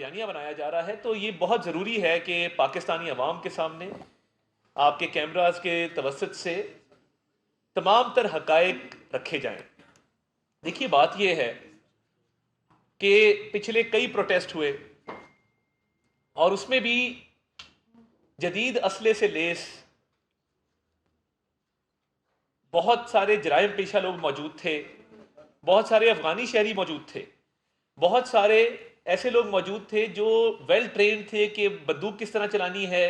بیانیہ بنایا جا رہا ہے، تو یہ بہت ضروری ہے کہ پاکستانی عوام کے سامنے آپ کے کیمراز کے توسط سے تمام تر حقائق رکھے جائیں۔ دیکھیے بات یہ ہے کہ پچھلے کئی پروٹیسٹ ہوئے اور اس میں بھی جدید اسلحے سے لیس بہت سارے جرائم پیشہ لوگ موجود تھے، بہت سارے افغانی شہری موجود تھے، بہت سارے ایسے لوگ موجود تھے جو ویل ٹرینڈ تھے کہ بندوق کس طرح چلانی ہے،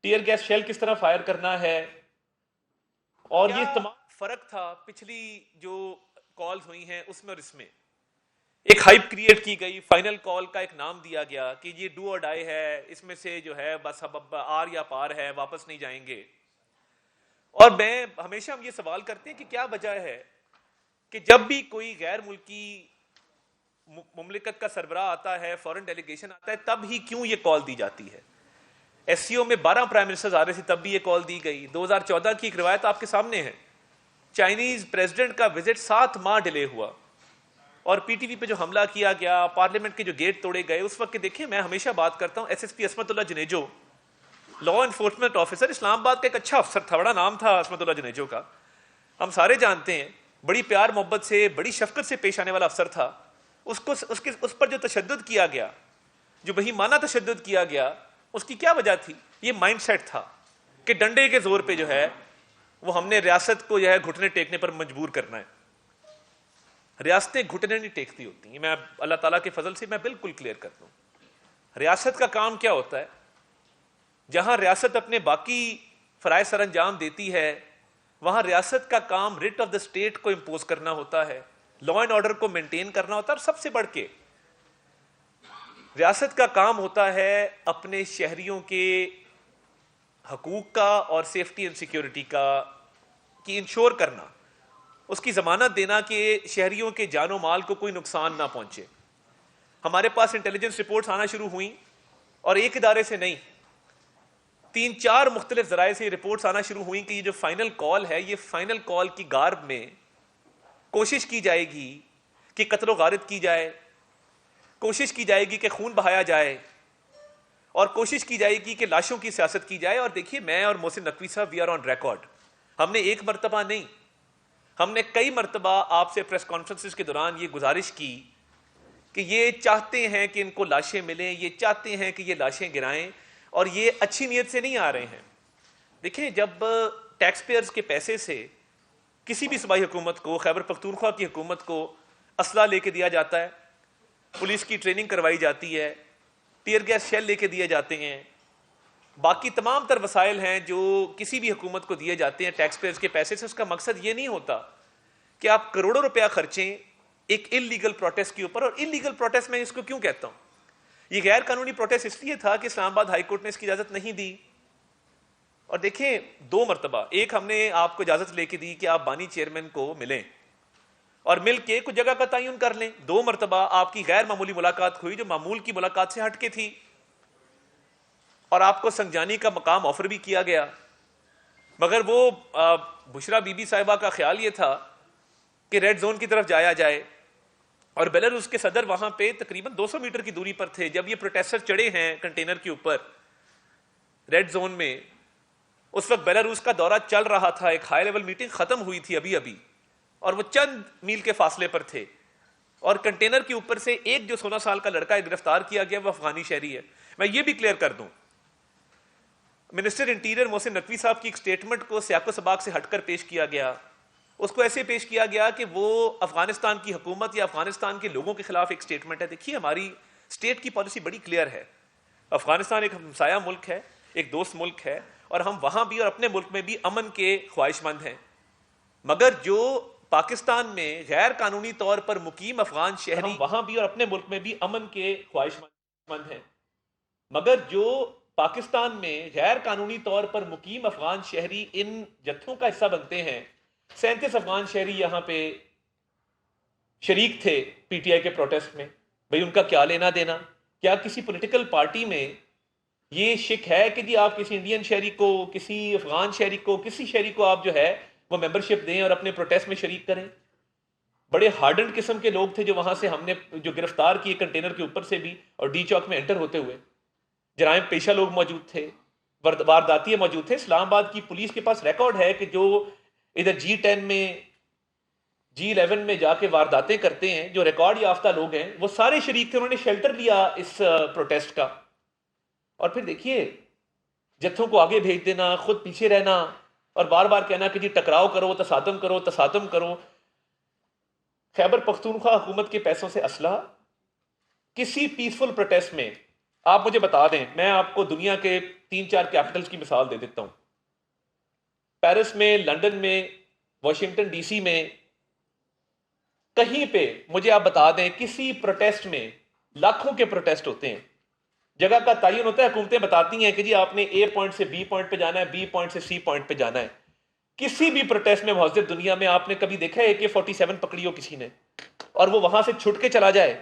ٹیئر گیس شیل کس طرح فائر کرنا ہے۔ اور کیا یہ تمام فرق تھا پچھلی جو کالز ہوئی ہیں اس میں اور اس میں؟ ایک ہائپ کریٹ کی گئی، فائنل کال کا ایک نام دیا گیا کہ یہ ڈو اور ڈائی ہے، اس میں سے جو ہے بس اب آر یا پار ہے، واپس نہیں جائیں گے۔ اور میں ہمیشہ ہم یہ سوال کرتے ہیں کہ کیا وجہ ہے کہ جب بھی کوئی غیر ملکی مملکت کا سربراہ آتا ہے، فورن ڈیلیگیشن آتا ہے، تب ہی کیوں یہ کال دی جاتی ہے؟ ایس سی او میں 12 پرائم منسٹر آ رہے تھے، تب بھی یہ کال دی گئی۔ 2014 کی ایک روایت آپ کے سامنے ہے، چائنیز پریزیڈنٹ کا وزٹ 7 ماہ ڈیلے ہوا، اور پی ٹی وی پہ جو حملہ کیا گیا، پارلیمنٹ کے جو گیٹ توڑے گئے، اس وقت کے دیکھیں میں ہمیشہ بات کرتا ہوں، ایس ایس پی عصمت اللہ جنیجو، لا انفورسمنٹ آفیسر، اسلام آباد کا ایک اچھا افسر تھا، بڑا نام تھا عصمت اللہ جنیجو کا، ہم سارے جانتے ہیں، بڑی پیار محبت سے، بڑی شفقت سے پیش آنے والا افسر تھا۔ اس پر جو تشدد کیا گیا، جو بہیمانہ تشدد کیا گیا، اس کی کیا وجہ تھی؟ یہ مائنڈ سیٹ تھا کہ ڈنڈے کے زور پہ جو ہے وہ ہم نے ریاست کو جو ہے گھٹنے ٹیکنے پر مجبور کرنا ہے۔ ریاستیں گھٹنے نہیں ٹیکتی ہوتی ہیں، میں اللہ تعالیٰ کے فضل سے میں بالکل کلیئر کرتا ہوں۔ ریاست کا کام کیا ہوتا ہے؟ جہاں ریاست اپنے باقی فرائض سر انجام دیتی ہے، وہاں ریاست کا کام ریٹ آف دا اسٹیٹ کو امپوز کرنا ہوتا ہے، لا اینڈ آرڈر کو مینٹین کرنا ہوتا ہے، اور سب سے بڑھ کے ریاست کا کام ہوتا ہے اپنے شہریوں کے حقوق کا اور سیفٹی اینڈ سیکیورٹی کا کی انشور کرنا، اس کی ضمانت دینا کہ شہریوں کے جان و مال کو کوئی نقصان نہ پہنچے۔ ہمارے پاس انٹیلیجنس رپورٹس آنا شروع ہوئیں، اور ایک ادارے سے نہیں، 3-4 مختلف ذرائع سے یہ رپورٹس آنا شروع ہوئیں کہ یہ جو فائنل کال ہے، یہ فائنل کال کی گارب میں کوشش کی جائے گی کہ قتل و غارت کی جائے، کوشش کی جائے گی کہ خون بہایا جائے، اور کوشش کی جائے گی کہ لاشوں کی سیاست کی جائے۔ اور دیکھیے، میں اور محسن نقوی صاحب وی آر آن ریکارڈ، ہم نے ایک مرتبہ نہیں، ہم نے کئی مرتبہ آپ سے پریس کانفرنسز کے دوران یہ گزارش کی کہ یہ چاہتے ہیں کہ ان کو لاشیں ملیں، یہ چاہتے ہیں کہ یہ لاشیں گرائیں، اور یہ اچھی نیت سے نہیں آ رہے ہیں۔ دیکھیں، جب ٹیکس پیئرز کے پیسے سے کسی بھی صوبائی حکومت کو، خیبر پختونخوا کی حکومت کو اسلحہ لے کے دیا جاتا ہے، پولیس کی ٹریننگ کروائی جاتی ہے، ٹیئر گیس شیل لے کے دیے جاتے ہیں، باقی تمام تر وسائل ہیں جو کسی بھی حکومت کو دیے جاتے ہیں ٹیکس پیئرز کے پیسے سے، اس کا مقصد یہ نہیں ہوتا کہ آپ کروڑوں روپیہ خرچیں ایک انلیگل پروٹیسٹ کے اوپر۔ اور انلیگل پروٹیسٹ میں اس کو کیوں کہتا ہوں؟ یہ غیر قانونی پروٹیسٹ اس لیے تھا کہ اسلام آباد ہائی کورٹ نے اس کی اجازت نہیں دی۔ اور دیکھیں، 2 مرتبہ، ایک ہم نے آپ کو اجازت لے کے دی کہ آپ بانی چیئرمین کو ملیں اور مل کے کچھ جگہ کا تعین کر لیں۔ 2 مرتبہ آپ کی غیر معمولی ملاقات ہوئی جو معمول کی ملاقات سے ہٹ کے تھی، اور آپ کو سنجانی کا مقام آفر بھی کیا گیا، مگر وہ بشرا بی بی صاحبہ کا خیال یہ تھا کہ ریڈ زون کی طرف جایا جائے، اور بیلاروس کے صدر وہاں پہ تقریباً 200 میٹر کی دوری پر تھے۔ جب یہ پروٹیسٹر چڑھے ہیں کنٹینر کے اوپر ریڈ زون میں، اس وقت بیلاروس کا دورہ چل رہا تھا، ایک ہائی لیول میٹنگ ختم ہوئی تھی ابھی ابھی، اور وہ چند میل کے فاصلے پر تھے، اور کنٹینر کے اوپر سے ایک جو 16 سال کا لڑکا گرفتار کیا گیا وہ افغانی شہری ہے۔ میں یہ بھی کلیئر کر دوں، منسٹر انٹیریئر محسن نقوی صاحب کی ایک سٹیٹمنٹ کو سیاق و سباق سے ہٹ کر پیش کیا گیا، اس کو ایسے پیش کیا گیا کہ وہ افغانستان کی حکومت یا افغانستان کے لوگوں کے خلاف ایک سٹیٹمنٹ ہے۔ دیکھیے، ہماری سٹیٹ کی پالیسی بڑی کلیئر ہے، افغانستان ایک ہمسایہ ملک ہے، ایک دوست ملک ہے، اور ہم وہاں بھی اور اپنے ملک میں بھی امن کے خواہش مند ہیں، مگر جو پاکستان میں غیر قانونی طور پر مقیم افغان شہری، ہم وہاں بھی اور اپنے ملک میں بھی امن کے خواہش مند ہیں، مگر جو پاکستان میں غیر قانونی طور پر مقیم افغان شہری ان جتھوں کا حصہ بنتے ہیں، 37 افغان شہری یہاں پہ شریک تھے پی ٹی آئی کے پروٹیسٹ میں، بھئی ان کا کیا لینا دینا؟ کیا کسی پولیٹیکل پارٹی میں یہ شک ہے کہ جی آپ کسی انڈین شہری کو، کسی افغان شہری کو، کسی شہری کو آپ جو ہے وہ ممبرشپ دیں اور اپنے پروٹیسٹ میں شریک کریں؟ بڑے ہارڈنڈ قسم کے لوگ تھے جو وہاں سے ہم نے جو گرفتار کیے کنٹینر کے اوپر سے بھی اور ڈی چوک میں انٹر ہوتے ہوئے. جرائم پیشہ لوگ موجود تھے, وارداتیے موجود تھے. اسلام آباد کی پولیس کے پاس ریکارڈ ہے کہ جو ادھر G10 میں G11 میں جا کے وارداتیں کرتے ہیں, جو ریکارڈ یافتہ لوگ ہیں وہ سارے شریک تھے. انہوں نے شیلٹر لیا اس پروٹیسٹ کا. اور پھر دیکھیے جتھوں کو آگے بھیج دینا, خود پیچھے رہنا اور بار بار کہنا کہ جی ٹکراؤ کرو, تصادم کرو, تصادم کرو. خیبر پختونخوا حکومت کے پیسوں سے اسلحہ, کسی پیسفل پروٹیسٹ میں آپ مجھے بتا دیں, میں آپ کو دنیا کے 3-4 کیپٹلز کی مثال دے دیتا ہوں. پیرس میں, لندن میں, واشنگٹن ڈی سی میں, کہیں پہ مجھے آپ بتا دیں کسی پروٹیسٹ میں لاکھوں کے پروٹیسٹ ہوتے ہیں, جگہ کا تعین ہوتا ہے, حکومتیں بتاتی ہیں کہ جی آپ نے A پوائنٹ سے B پوائنٹ پہ جانا ہے, B پوائنٹ سے C پوائنٹ پہ جانا ہے. کسی بھی پروٹیسٹ میں مہذب دنیا میں آپ نے کبھی دیکھا ہے AK-47 پکڑی ہو کسی نے اور وہ وہاں سے چھٹ کے چلا جائے,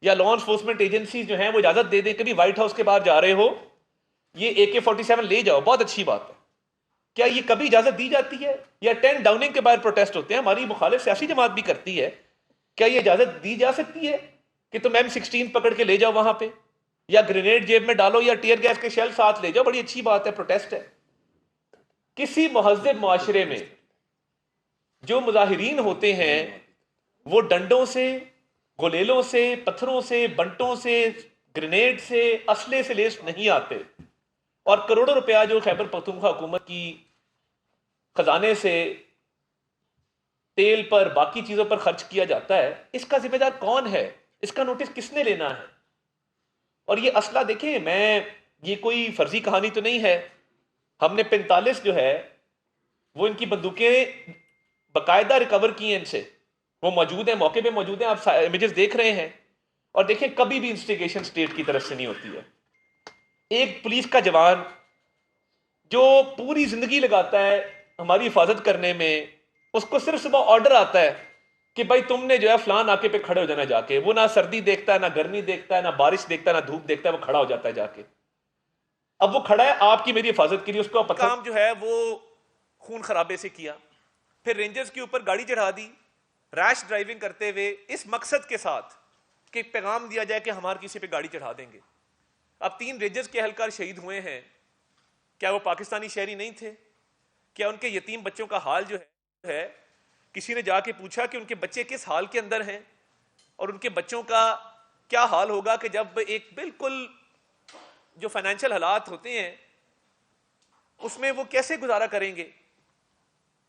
یا لا انفورسمنٹ ایجنسیز جو ہیں وہ اجازت دے دیں کبھی وائٹ ہاؤس کے باہر جا رہے ہو یہ AK-47 لے جاؤ, بہت اچھی بات ہے. کیا یہ کبھی اجازت دی جاتی ہے؟ یا 10 ڈاؤننگ کے باہر پروٹیسٹ ہوتے ہیں, ہماری مخالف سیاسی جماعت بھی کرتی ہے, کیا یہ اجازت دی جا سکتی ہے کہ تم M16 پکڑ کے لے جاؤ وہاں پہ, یا گرینیڈ جیب میں ڈالو, یا ٹیئر گیس کے شیل ساتھ لے جاؤ؟ بڑی اچھی بات ہے, پروٹیسٹ ہے. کسی مہذب معاشرے میں جو مظاہرین ہوتے ہیں وہ ڈنڈوں سے, گلیلوں سے, پتھروں سے, بنٹوں سے, گرینیڈ سے, اسلحے سے لیس نہیں آتے, اور کروڑوں روپیہ جو خیبر پختونخوا حکومت کی خزانے سے تیل پر, باقی چیزوں پر خرچ کیا جاتا ہے, اس کا ذمہ دار کون ہے؟ اس کا نوٹس کس نے لینا ہے؟ اور یہ اسلحہ دیکھیں, میں یہ کوئی فرضی کہانی تو نہیں ہے, ہم نے 45 جو ہے وہ ان کی بندوقیں باقاعدہ ریکور کی ہیں ان سے, وہ موجود ہیں, موقع پہ موجود ہیں, آپ امیجز دیکھ رہے ہیں. اور دیکھیں کبھی بھی انسٹیگیشن اسٹیٹ کی طرف سے نہیں ہوتی ہے. ایک پولیس کا جوان جو پوری زندگی لگاتا ہے ہماری حفاظت کرنے میں, اس کو صرف صبح آرڈر آتا ہے کہ بھائی تم نے جو ہے فلان ناکے پہ کھڑے ہو جانا جا کے, وہ نہ سردی دیکھتا ہے, نہ گرمی دیکھتا ہے, نہ بارش دیکھتا ہے, نہ دھوپ دیکھتا ہے, وہ کھڑا ہو جاتا ہے جا کے. اب وہ کھڑا ہے آپ کی میری حفاظت کے لیے, اس کو پتھر کام جو ہے وہ خون خرابے سے کیا, پھر رینجرز کے اوپر گاڑی چڑھا دی ریش ڈرائیونگ کرتے ہوئے, اس مقصد کے ساتھ کہ پیغام دیا جائے کہ ہمارے کسی پہ گاڑی چڑھا دیں گے. اب 3 رینجرز کے اہلکار شہید ہوئے ہیں, کیا وہ پاکستانی شہری نہیں تھے؟ کیا ان کے یتیم بچوں کا حال جو ہے کسی نے جا کے پوچھا کہ ان کے بچے کس حال کے اندر ہیں, اور ان کے بچوں کا کیا حال ہوگا کہ جب ایک بالکل جو فائنینشیل حالات ہوتے ہیں اس میں وہ کیسے گزارا کریں گے؟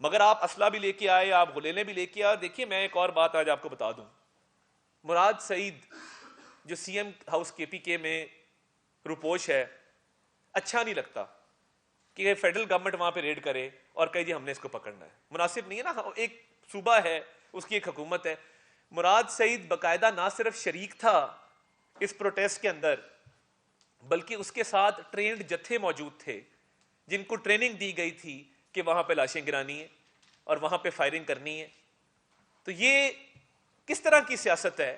مگر آپ اسلحہ بھی لے کے آئے, آپ غلیلیں بھی لے کے آئے. دیکھیے میں ایک اور بات آج آپ کو بتا دوں, مراد سعید جو CM ہاؤس KPK میں روپوش ہے, اچھا نہیں لگتا کہ فیڈرل گورنمنٹ وہاں پہ ریڈ کرے اور کہے جی ہم نے اس کو پکڑنا ہے. مناسب نہیں ہے نا, ایک صوبہ ہے, اس کی ایک حکومت ہے. مراد سعید باقاعدہ نہ صرف شریک تھا اس پروٹیسٹ کے اندر, بلکہ اس کے ساتھ ٹرینڈ جتھے موجود تھے جن کو ٹریننگ دی گئی تھی کہ وہاں پہ لاشیں گرانی ہے اور وہاں پہ فائرنگ کرنی ہے. تو یہ کس طرح کی سیاست ہے؟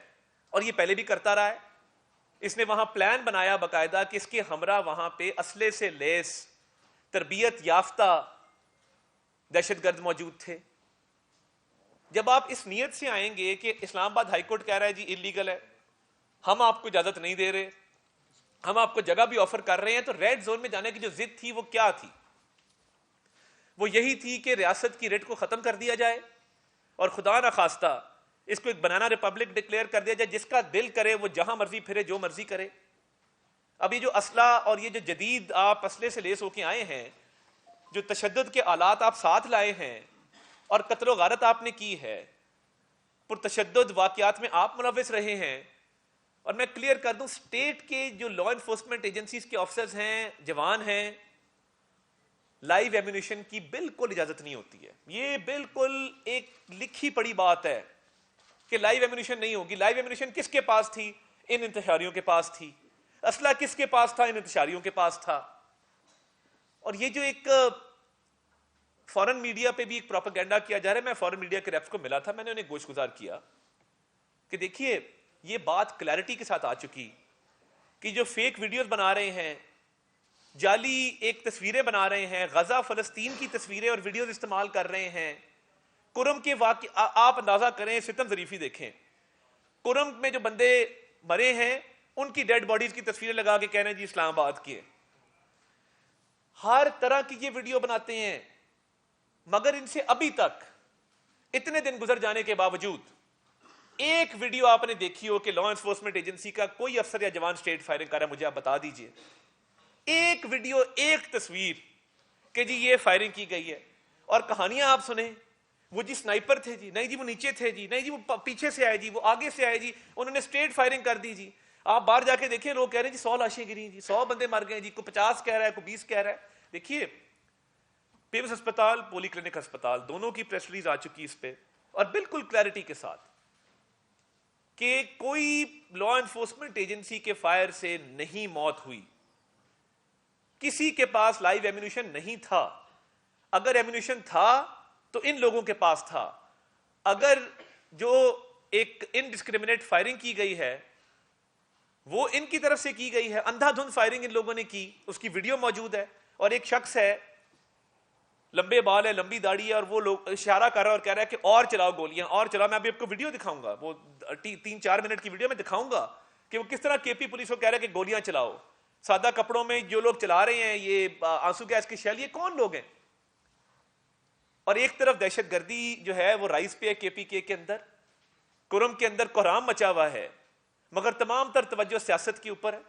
اور یہ پہلے بھی کرتا رہا ہے. اس نے وہاں پلان بنایا باقاعدہ کہ اس کے ہمراہ وہاں پہ اسلحے سے لیس تربیت یافتہ دہشت گرد موجود تھے. جب آپ اس نیت سے آئیں گے کہ اسلام آباد ہائی کورٹ کہہ رہا ہے جی انلیگل ہے, ہم آپ کو اجازت نہیں دے رہے, ہم آپ کو جگہ بھی آفر کر رہے ہیں, تو ریڈ زون میں جانے کی جو ضد تھی وہ کیا تھی؟ وہ یہی تھی کہ ریاست کی ریٹ کو ختم کر دیا جائے اور خدا نہ خواستہ اس کو ایک بنانا ریپبلک ڈکلیئر کر دیا جائے, جس کا دل کرے وہ جہاں مرضی پھرے, جو مرضی کرے. اب یہ جو اسلحہ اور یہ جو جدید آپ اسلحے سے لیس ہو کے آئے ہیں, جو تشدد کے آلات آپ ساتھ لائے ہیں اور قتل و غارت آپ نے کی ہے, پرتشدد واقعات میں آپ ملوث رہے ہیں. اور میں کلیئر کر دوں, اسٹیٹ کے جو لا انفورسمنٹ ایجنسیز کے آفیسرز ہیں, جوان ہیں, لائیو ایمونیشن کی بالکل اجازت نہیں ہوتی ہے. یہ بالکل ایک لکھی پڑی بات ہے کہ لائیو ایمونیشن نہیں ہوگی. لائیو ایمونیشن کس کے پاس تھی؟ ان انتشاریوں کے پاس تھی. اسلحہ کس کے پاس تھا؟ ان انتشاریوں کے پاس تھا. اور یہ جو ایک فورن میڈیا پہ بھی ایک پروپیگنڈا کیا جا رہا ہے, میں فورن میڈیا کے ریپس کو ملا تھا, میں نے انہیں گوش گزار کیا کہ دیکھیے یہ بات کلیئرٹی کے ساتھ آ چکی کہ جو فیک ویڈیوز بنا رہے ہیں, جعلی ایک تصویریں بنا رہے ہیں, غزہ فلسطین کی تصویریں اور ویڈیوز استعمال کر رہے ہیں, کرم کے واقع آپ اندازہ کریں، ستم ظریفی دیکھیں، کرم میں جو بندے مرے ہیں ان کی ڈیڈ باڈیز کی تصویریں لگا کے کہہ رہے ہیں جی اسلام آباد کی ہے. ہر طرح کی یہ ویڈیو بناتے ہیں، مگر ان سے ابھی تک اتنے دن گزر جانے کے باوجود ایک ویڈیو آپ نے دیکھی ہو کہ لا انفورسمنٹ ایجنسی کا کوئی افسر یا جوان اسٹریٹ فائرنگ کر رہا ہے؟ مجھے آپ بتا دیجئے ایک ویڈیو، ایک تصویر کہ جی یہ فائرنگ کی گئی ہے. اور کہانیاں آپ سنیں، وہ جی سنائپر تھے جی، نہیں جی وہ نیچے تھے جی، نہیں جی وہ پیچھے سے آئے جی، وہ آگے سے آئے جی، انہوں نے اسٹریٹ فائرنگ کر دی جی. آپ باہر جا کے دیکھیں، لوگ کہہ رہے ہیں جی 100 لاشیں گری جی، 100 بندے مر گئے جی، کوئی 50 کہہ رہا ہے، کوئی 20 کہہ رہا ہے. دیکھیے پیوس ہسپتال، پولی کلینک ہسپتال، دونوں کی پریس ریلیز آ چکی اس پہ، اور بالکل کلیئرٹی کے ساتھ کہ کوئی لا انفورسمنٹ ایجنسی کے فائر سے نہیں موت ہوئی. کسی کے پاس لائیو ایمونیشن نہیں تھا. اگر ایمونیشن تھا تو ان لوگوں کے پاس تھا. اگر جو ایک انڈسکریمنیٹ فائرنگ کی گئی ہے وہ ان کی طرف سے کی گئی ہے، اندھا دھند فائرنگ ان لوگوں نے کی، اس کی ویڈیو موجود ہے. اور ایک شخص ہے، لمبے بال ہے، لمبی داڑھی ہے، اور وہ لوگ اشارہ کر رہا ہے اور کہہ رہا ہے کہ اور چلاؤ گولیاں، اور چلاؤ. میں ابھی آپ کو ویڈیو دکھاؤں گا، وہ 3-4 منٹ کی ویڈیو میں دکھاؤں گا کہ وہ کس طرح کے پی پولیس کو کہہ رہا ہے کہ گولیاں چلاؤ. سادہ کپڑوں میں جو لوگ چلا رہے ہیں یہ آنسو گیس کی شیل، یہ کون لوگ ہیں؟ اور ایک طرف دہشت گردی جو ہے وہ رائز پہ ہے کے پی کے اندر، کرم کے اندر کوہرام مچا ہوا ہے، مگر تمام تر توجہ سیاست کے اوپر ہے.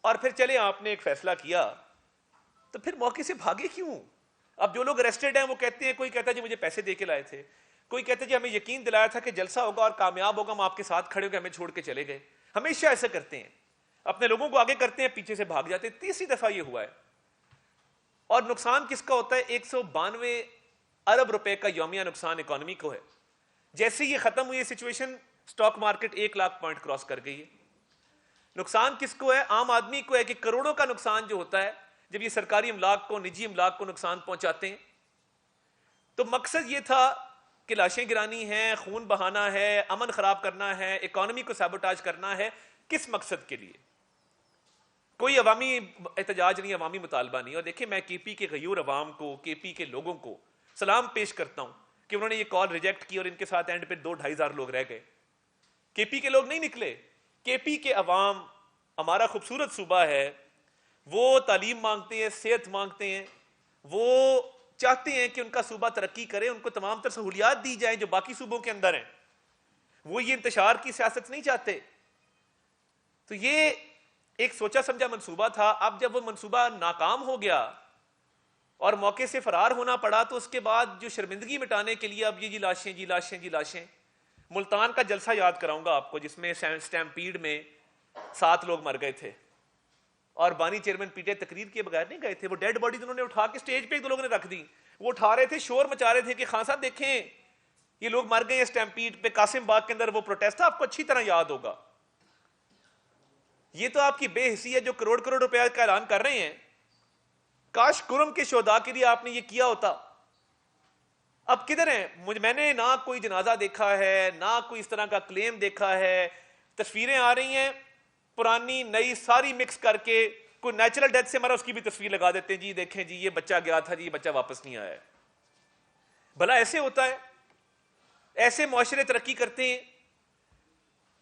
اور پھر چلے آپ نے ایک فیصلہ کیا تو پھر موقع سے بھاگے کیوں؟ اب جو لوگ اریسٹڈ ہیں وہ کہتے ہیں، کوئی کہتا ہے جی مجھے پیسے دے کے لائے تھے، کوئی کہتا ہے جی ہمیں یقین دلایا تھا کہ جلسہ ہوگا اور کامیاب ہوگا، ہم آپ کے ساتھ کھڑے ہو کے ہمیں چھوڑ کے چلے گئے. ہمیشہ ایسا کرتے ہیں، اپنے لوگوں کو آگے کرتے ہیں، پیچھے سے بھاگ جاتے ہیں. تیسری دفعہ یہ ہوا ہے. اور نقصان کس کا ہوتا ہے؟ 192 ارب روپے کا یومیہ نقصان اکانومی کو ہے. جیسے یہ ختم ہوئی situation, stock market 1 lakh point cross کر گئی ہے. نقصان کس کو ہے؟ عام آدمی کو ہے کہ کروڑوں کا نقصان جو ہوتا ہے جب یہ سرکاری املاک کو، نجی املاک کو نقصان پہنچاتے ہیں. تو مقصد یہ تھا کہ لاشیں گرانی ہیں، خون بہانا ہے، امن خراب کرنا ہے، اکانومی کو سیبوٹاج کرنا ہے. کس مقصد کے لیے؟ کوئی عوامی احتجاج نہیں، عوامی مطالبہ نہیں. اور دیکھیں میں کے پی کے غیور عوام کو، کے پی کے لوگوں کو سلام پیش کرتا ہوں کہ انہوں نے یہ کال ریجیکٹ کی اور ان کے ساتھ اینڈ پہ 2-2.5 ہزار لوگ رہ گئے. کے پی کے لوگ نہیں نکلے. کے پی کے عوام، ہمارا خوبصورت صوبہ ہے، وہ تعلیم مانگتے ہیں، صحت مانگتے ہیں، وہ چاہتے ہیں کہ ان کا صوبہ ترقی کرے، ان کو تمام تر سہولیات دی جائیں جو باقی صوبوں کے اندر ہیں. وہ یہ انتشار کی سیاست نہیں چاہتے. تو یہ ایک سوچا سمجھا منصوبہ تھا. اب جب وہ منصوبہ ناکام ہو گیا اور موقع سے فرار ہونا پڑا تو اس کے بعد جو شرمندگی مٹانے کے لیے اب یہ جی لاشیں، جی لاشیں، جی لاشیں. ملتان کا جلسہ یاد کراؤں گا آپ کو جس میں سٹیمپیڈ میں 7 لوگ مر گئے تھے اور بانی چیئرمین پیٹے تقریر کے بغیر نہیں گئے تھے. وہ ڈیڈ باڈیز انہوں نے اٹھا کے سٹیج پہ ایک 2 لوگوں نے رکھ دی. وہ اٹھا رہے تھے، شور مچا رہے تھے کہ خان صاحب دیکھیں یہ لوگ مر گئے ہیں سٹیمپیڈ پہ. قاسم باغ کے اندر وہ پروٹیسٹ تھا، آپ کو اچھی طرح یاد ہوگا. یہ تو آپ کی بے حسی ہے جو کروڑ کروڑ روپے کا اعلان کر رہے ہیں. کاش کرم کے شہداء کے لیے آپ نے یہ کیا ہوتا. اب کدھر ہیں؟ میں نے نہ کوئی جنازہ دیکھا ہے، نہ کوئی اس طرح کا کلیم دیکھا ہے. تصویریں آ رہی ہیں پرانی نئی ساری مکس کر کے، کوئی نیچرل ڈیتھ سے مرا اس کی بھی تصویر لگا دیتے ہیں جی دیکھیں جی یہ بچہ گیا تھا جی، یہ بچہ واپس نہیں آیا ہے. بھلا ایسے ہوتا ہے؟ ایسے معاشرے ترقی کرتے ہیں؟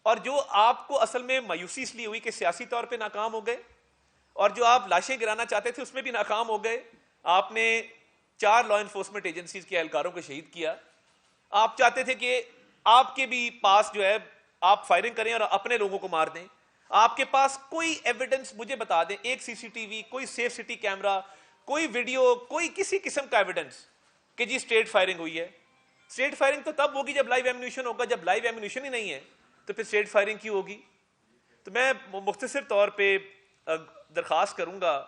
اور جو آپ کو اصل میں مایوسی اس لیے ہوئی کہ سیاسی طور پہ ناکام ہو گئے، اور جو آپ لاشیں گرانا چاہتے تھے اس میں بھی ناکام ہو گئے. آپ نے 4 لا انفورسمنٹ ایجنسیز کے اہلکاروں کو شہید کیا. آپ چاہتے تھے کہ آپ کے بھی پاس جو ہے آپ فائرنگ کریں اور اپنے لوگوں کو مار دیں. آپ کے پاس کوئی ایویڈنس مجھے بتا دیں، ایک سی سی ٹی وی، کوئی سیف سٹی کیمرہ، کوئی ویڈیو، کوئی کسی قسم کا ایویڈنس کہ جی اسٹریٹ فائرنگ ہوئی ہے. اسٹریٹ فائرنگ تو تب ہوگی جب لائیو ایمونیشن ہوگا. جب لائیو ایمونیشن ہی نہیں ہے تو پھر اسٹریٹ فائرنگ کیوں ہوگی؟ تو میں مختصر طور پہ درخواست کروں گا